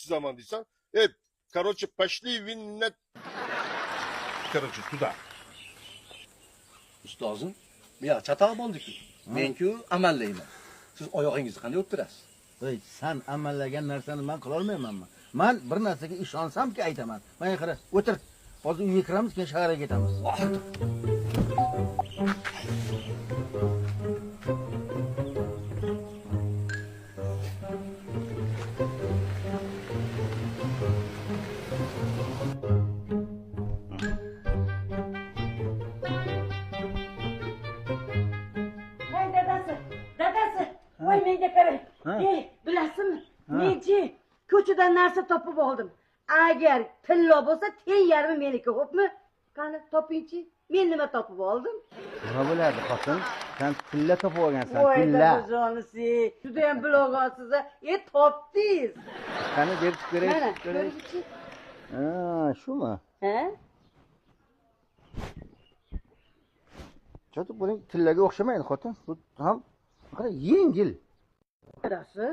zaman deysan. Короче, пошли винnet. Короче, туда. Ustozim, men chatoq bo'ldik-ku. Men-ku amallayman. Siz oyog'ingizni qanday o'tirasiz? Voy, sen amallagan narsani men qila olmaymanmi? Men bir narsaga ishonsamki aytaman. Mana qara, o'tir. Hozir uyga kiramiz, keyin shaharga ketamiz. Dadasi, voy menga qarang. Bilasizmi? Men ko'chadan narsa topib oldim. Agar tilla bo'lsa, teng yarmi meniki, xo'pmi? Qani topingchi. Men nima topib oldim? Nima bo'ladi, xotin? Sen tilla topib olgansan, Voy tilla. dadajonisi, juda ham bilog'ansiz. Topdingiz. Qani deb ko'ray. Mana, ko'ringchi. Ha, shumi? Ha? Chotib bo'ling, tillaga o'xshamaydi, xotin. Bu ham qara yengil. Dadasi,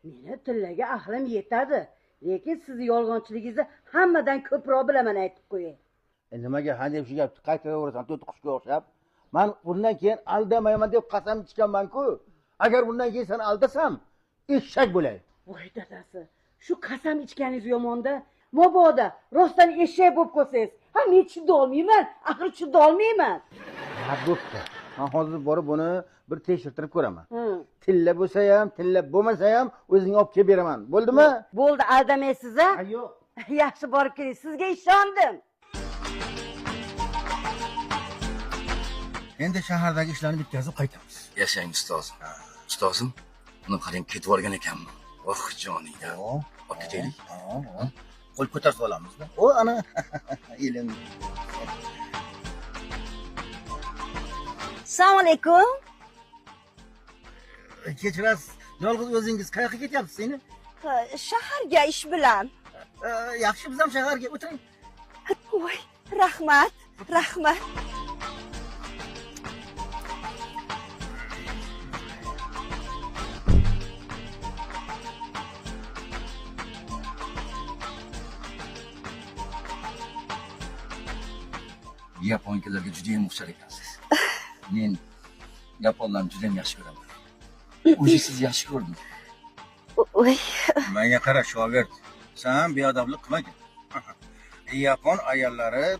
meni tillaga aqlim yetadi. Lekin siz yolg'onchiligingizni hammadan ko'proq bilaman, aytib qo'ying. Nimaga hadeb shu gapni qaytaraversan, to'rt qushga o'xshab? Men bundan keyin aldamayman deb qasam ichganman-ku. Agar bundan keyin seni aldasam, eshak bo'lay. Voy dadasi, shu qasam ichganingiz yomonda. Mabodo rostdan eshak bo'lib qolsangiz, men chidolmayman, axir chidolmayman. Ha, bo'pti. Men hozir borib buni bir tekshirtirib ko'raman. Tilla bo'lsa ham, tilla bo'lmasa ham o'zing olib kelib beraman. Bo'ldimi? Bo'ldi, aldamaysiz a? Yo'q. Yaxshi borib keling, sizga ishondim. Endi shahardagi ishlarni bitkazib qaytamiz. Yashang ustozim. Ustozim, uni qarang ketib olgan ekanman. Oh joningda. Olib ketaylik. Qo'l ko'tarib olamizda. O, ana ilm. Assalomu alaykum. Kechirasiz. Yolg'iz o'zingiz qayerga ketyapsiz seni? Shaharga ish bilan. Yaxshi, biz ham shaharga o'tiring. Voy, rahmat, rahmat. Yaponkalarga juda ham o'xshar ekansiz. Men yaponlarni juda ham yaxshi ko'raman. O'zi siz yaxshi ko'rdim. Voy. Menga qara, shogird. Sen beodoblik qilmagin. Yapon ayollari